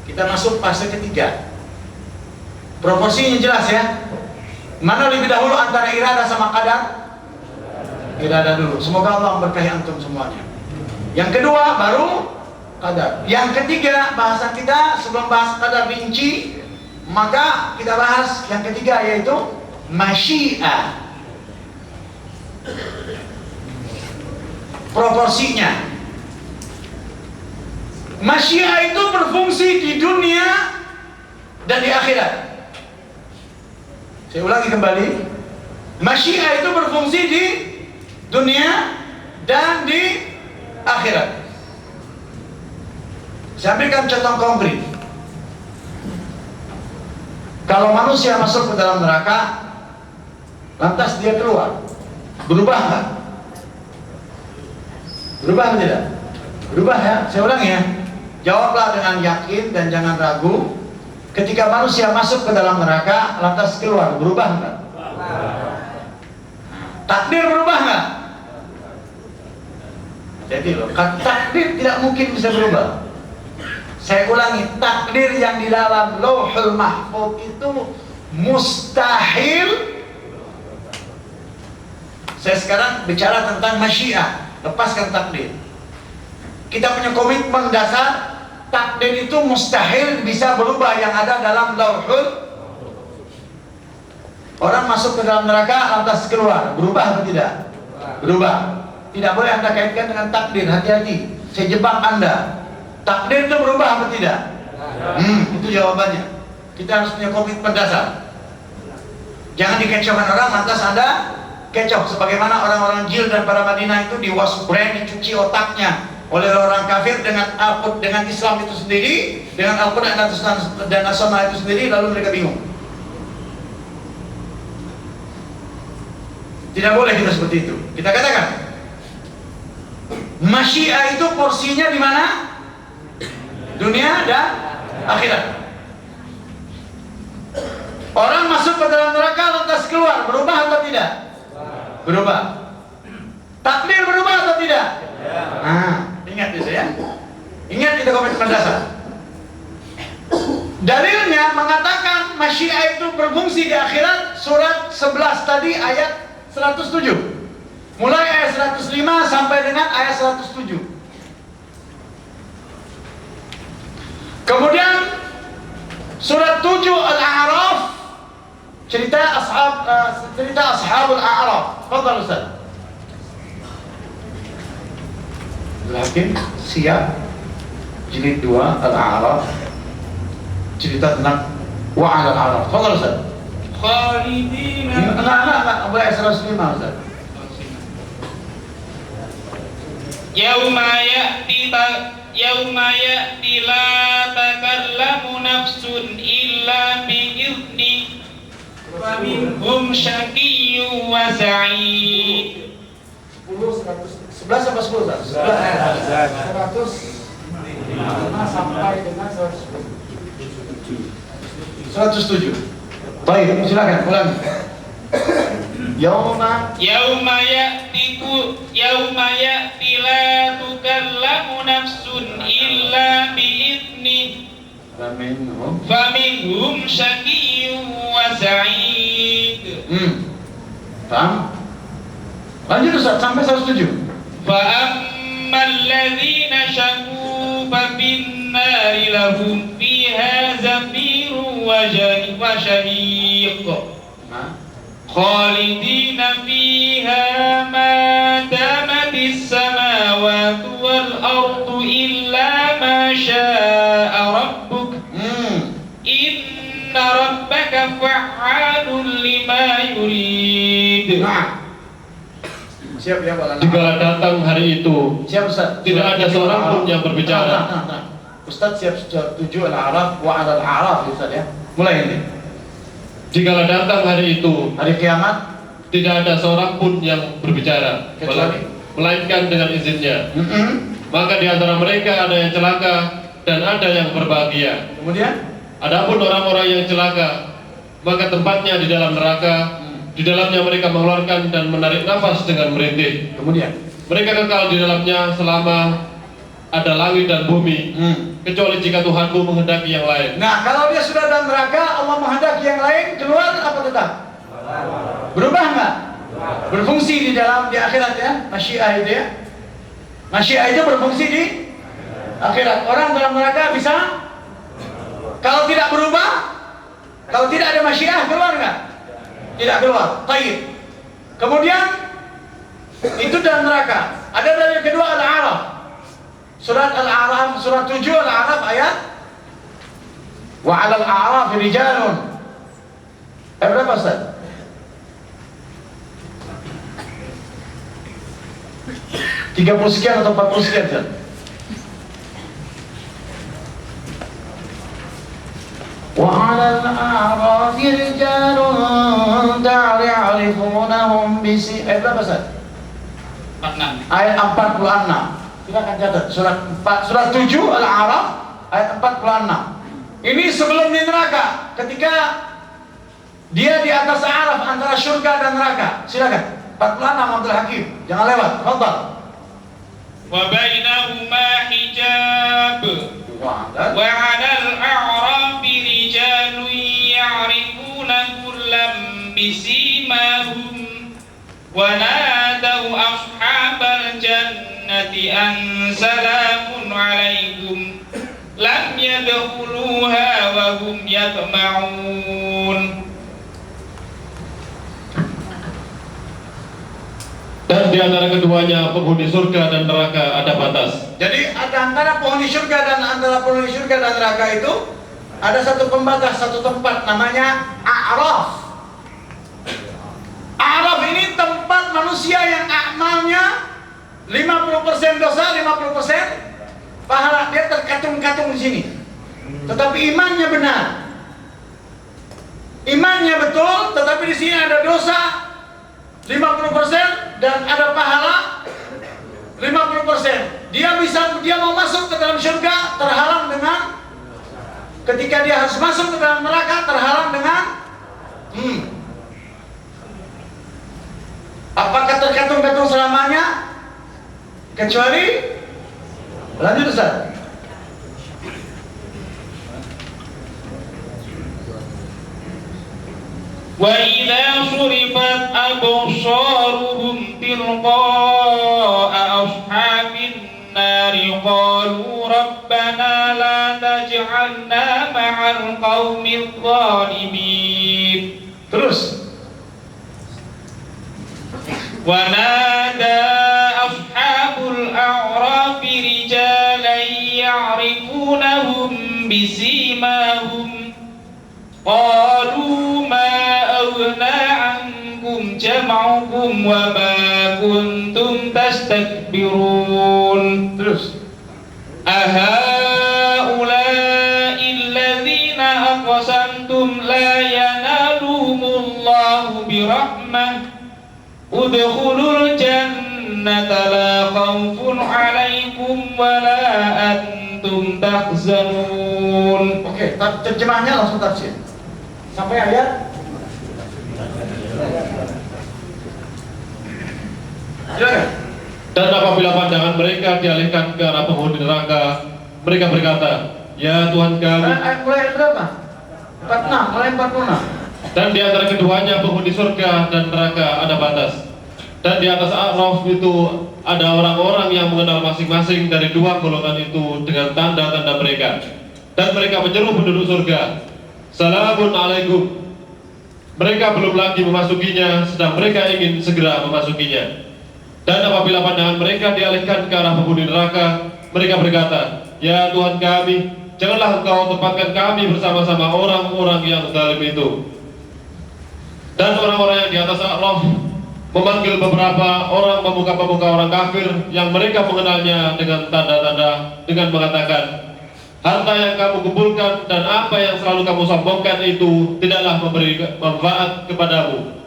kita masuk fase ketiga. Proporsinya jelas ya. Mana lebih dahulu antara irada sama qadar? Irada dulu. Semoga Allah memberkahi antum semuanya. Yang kedua baru qadar. Yang ketiga bahasan kita sebelum bahas qadar rinci, maka kita bahas yang ketiga yaitu masyiah. Proporsinya. Masyiah itu berfungsi di dunia dan di akhirat. Saya ulangi kembali. Masyiah itu berfungsi di dunia dan di akhirat. Saya ambilkan contoh konkret. Kalau manusia masuk ke dalam neraka, lantas dia keluar, berubah nggak? Berubah atau tidak? Berubah ya. Saya ulangi ya. Jawablah dengan yakin dan jangan ragu. Ketika manusia masuk ke dalam neraka, lantas keluar, berubah nggak? Takdir berubah nggak? Jadi loh, takdir tidak mungkin bisa berubah. Saya ulangi, takdir yang di dalam Lauhul Mahfuz itu mustahil. Saya sekarang bicara tentang masyiah, lepaskan takdir. Kita punya komitmen dasar, takdir itu mustahil bisa berubah yang ada dalam Lauhul. Orang masuk ke dalam neraka lantas keluar, berubah atau tidak? Berubah. Tidak boleh Anda kaitkan dengan takdir, hati-hati. Saya jebak Anda. Takdir itu berubah atau tidak? Itu jawabannya. Kita harus punya komitmen dasar. Jangan dikecohkan orang, lantas Anda kecoh. Sebagaimana orang-orang jil dan para Madinah itu diwasbrand, dicuci otaknya oleh orang kafir dengan Islam itu sendiri, dengan Al-Quran dan As-Sunnah itu sendiri, lalu mereka bingung. Tidak boleh kita seperti itu. Kita katakan, masyiah itu porsinya di mana? Dunia dan akhirat. Orang masuk ke dalam neraka lantas keluar, berubah atau tidak? Berubah. Takdir berubah atau tidak? Nah, ingat itu ya. Ingat kita komitmen dasar. Dalilnya mengatakan masyiah itu berfungsi di akhirat. Surat 11 tadi ayat 107. Mulai ayat 105 sampai dengan ayat 107. Kemudian surat 7 Al-A'raf cerita ashabul A'raf. Fadhal Ustaz. Hakim siap jilid 2 Al-A'raf cerita tentang wa'al Al-A'raf. Fadhal Ustaz. Khalidina Enggak, boleh 105 Ustaz. Yauma ya'ti la takallamu nafsun illa bi'izni wa minhum syaqiyyun wa sa'id. 11 apa 10 Ustaz? 105 sampai dengan 107. Baik, silakan ulangi. Yauma ya'ti la tukallamu nafsun illa bi'izni faminhum syaqiyyun wa sa'id. Paham? Lanjut Ustaz sampai 107. Fa ammal ladzina syaqu fa bin nari lahum fiha zafirun wa shahiq. Khalidina fiha ma damatis samawati wal ardu illa ma syaa rabbuk. Inna rabbaka fa'alun lima yurid. Siap ya Pak. Jika datang hari itu, siap Ustaz. tidak ada seorang pun yang berbicara. Ustaz siap 7 Al-A'raf wa 'alal A'raf Ustaz ya. Mulai ini. Jika datang hari itu, hari kiamat, tidak ada seorang pun yang berbicara, melainkan dengan izinnya. Maka di antara mereka ada yang celaka dan ada yang berbahagia. Kemudian, adapun orang-orang yang celaka, maka tempatnya di dalam neraka. Di dalamnya mereka mengeluarkan dan menarik nafas dengan merintih. Kemudian Mereka kekal di dalamnya selama ada langit dan bumi, kecuali jika Tuhanmu menghendaki yang lain. Nah, kalau dia sudah dalam neraka, Allah menghendaki yang lain, keluar apa tetap? Berubah nggak? Berfungsi di akhirat ya, masyiah itu ya. Masyiah itu berfungsi di akhirat. Orang dalam neraka bisa, kalau tidak berubah, kalau tidak ada masyiah, keluar nggak? Tidak keluar. Taib. Kemudian itu dalam neraka. Ada dari kedua Al-A'raf. Surat Al-A'raf, surat 7 Al-A'raf ayat wa 'alal a'raf rijalun. Berapa Ustaz? $30 sekian atau 40 sekian Ustaz? Wa 'alal a'raf rijalun ta'rifunahum bisi. Berapa Ustaz? 46. Ayat 46. Silakan catat surat 7 Al-A'raf ayat 46. Ini sebelum di neraka, ketika dia di atas A'raf antara surga dan neraka. Silakan 46 Abdul Hakim, jangan lewat. Fadhal. Wa bainahuma hijab. Wa Wa 'alal a'rafi rijalun ya'rifuna kullam bisimahum wa nadaw ashabal jannati an salamun 'alaikum lam yadkhuluha wa hum yatma'un. Dan di antara keduanya penghuni surga dan neraka ada batas. Jadi ada antara penghuni surga dan neraka itu ada satu pembatas, satu tempat namanya A'raf. A'raf ini tempat manusia yang amalnya 50% dosa, 50% pahala. Dia terkatung-katung di sini. Tetapi imannya benar. Imannya betul, tetapi di sini ada dosa 50% dan ada pahala 50%. Dia mau masuk ke dalam surga terhalang dengan, ketika dia harus masuk ke dalam neraka terhalang dengan apakah tergantung selamanya? Kecuali lanjut Ustaz. Wa idza surifat absaruhum tilqa'a ashabin nari qalu rabbana la taj'alna ma'al qaumidh dhalimin. Terus Wa nada ashabul a'rafi rijalan ya'rifunahum bisimahum qalu ma aghna 'ankum jam'ukum wa ma kuntum tastakbirun. Terus أهؤلاء الذين أقسمتم لا ينالهم برحمة ادخلوا الجنة لا خوف عليكم ولا أنتم تحزنون. Oke, terjemahnya langsung tafsir. Sampai ayat. Silakan. Dan apabila pandangan mereka dialihkan ke arah penghuni neraka, mereka berkata, ya Tuhan kami. Mulai berapa? 46, mulai 46. Dan di antara keduanya penghuni surga dan neraka ada batas. Dan di atas A'raf itu ada orang-orang yang mengenal masing-masing dari dua golongan itu dengan tanda-tanda mereka. Dan mereka menyeru penduduk surga, Salamun alaikum. Mereka belum lagi memasukinya, sedang mereka ingin segera memasukinya. Dan apabila pandangan mereka dialihkan ke arah penghuni neraka, mereka berkata, ya Tuhan kami, janganlah Engkau tempatkan kami bersama-sama orang-orang yang zalim itu. Dan orang-orang yang di atas A'raf memanggil beberapa orang pemuka-pemuka orang kafir yang mereka mengenalnya dengan tanda-tanda, dengan mengatakan, harta yang kamu kumpulkan dan apa yang selalu kamu sombongkan itu tidaklah memberi manfaat kepadamu.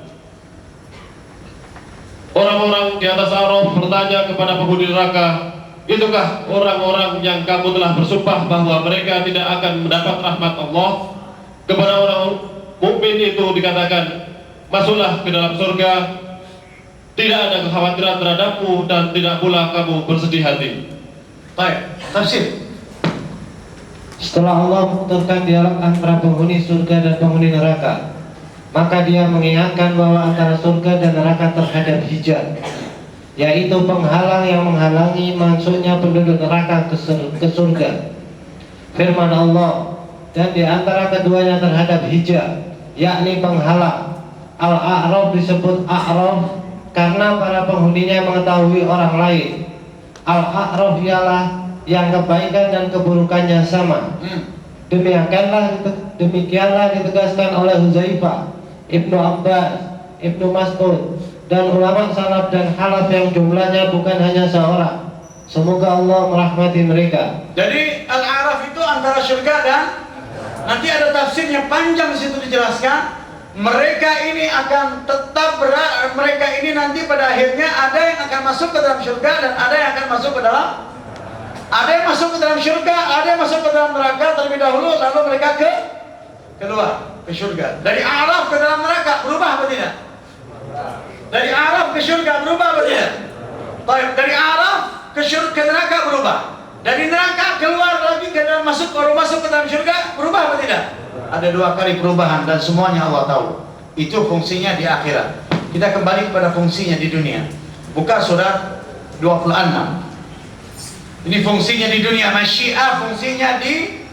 Orang-orang di atas A'raf bertanya kepada penghuni neraka, itukah orang-orang yang kamu telah bersumpah bahwa mereka tidak akan mendapat rahmat Allah? Kepada mukmin itu dikatakan masuklah ke dalam surga, tidak ada kekhawatiran terhadapmu dan tidak pula kamu bersedih hati. Baik, tafsir. Setelah Allah memutuskan dialog antara penghuni surga dan penghuni neraka, maka dia mengingatkan bahwa antara surga dan neraka terhadap hijab, yaitu penghalang yang menghalangi masuknya penduduk neraka ke surga. Firman Allah, dan di antara keduanya terhadap hijab, yakni penghalang. Al-A'raf disebut A'raf karena para penghuninya mengetahui orang lain. Al-A'raf ialah yang kebaikan dan keburukannya sama. Demikianlah ditegaskan oleh Huzaifah, Ibnu Abbas, Ibnu Mas'ud, dan ulama salaf dan khalaf yang jumlahnya bukan hanya seorang. Semoga Allah merahmati mereka. Jadi Al-A'raf itu antara surga dan nanti ada tafsirnya panjang di situ dijelaskan. Mereka ini akan tetap mereka ini nanti pada akhirnya ada yang akan masuk ke dalam surga dan ada yang akan masuk ke dalam, ada yang masuk ke dalam surga, ada yang masuk ke dalam neraka terlebih dahulu, lalu mereka keluar ke surga. Dari A'raf ke dalam neraka berubah apa tidak? Dari A'raf ke surga berubah apa tidak? Baik, dari A'raf ke surga, ke neraka berubah. Dari neraka keluar lagi ke dalam baru masuk ke dalam surga berubah apa tidak? Ada 2 kali perubahan dan semuanya Allah tahu. Itu fungsinya di akhirat. Kita kembali kepada fungsinya di dunia. Buka surat 26. Ini fungsinya di dunia. Masyiah fungsinya di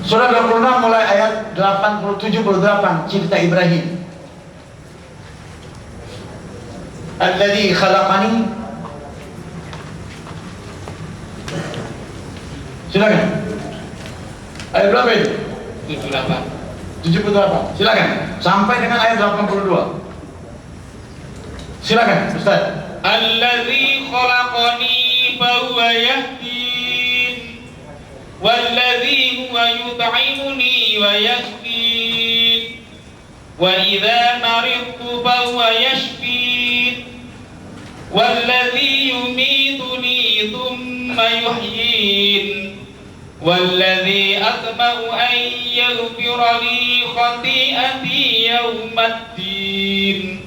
Surah 26 mulai ayat 78 cerita Ibrahim. Alladzi khalaqani. Silakan. Ayat berapa itu? 78. Silakan. Sampai dengan ayat 82. Silakan, Ustaz. Alladzi khalaqani fahuwa yahdin walladzi huwa yut'imuni wa yasqin wa idza maridtu fahuwa yashfin walladzi yumituni thumma yuhyin والذي أطمع أن يغفر لي خطيئتي يوم الدين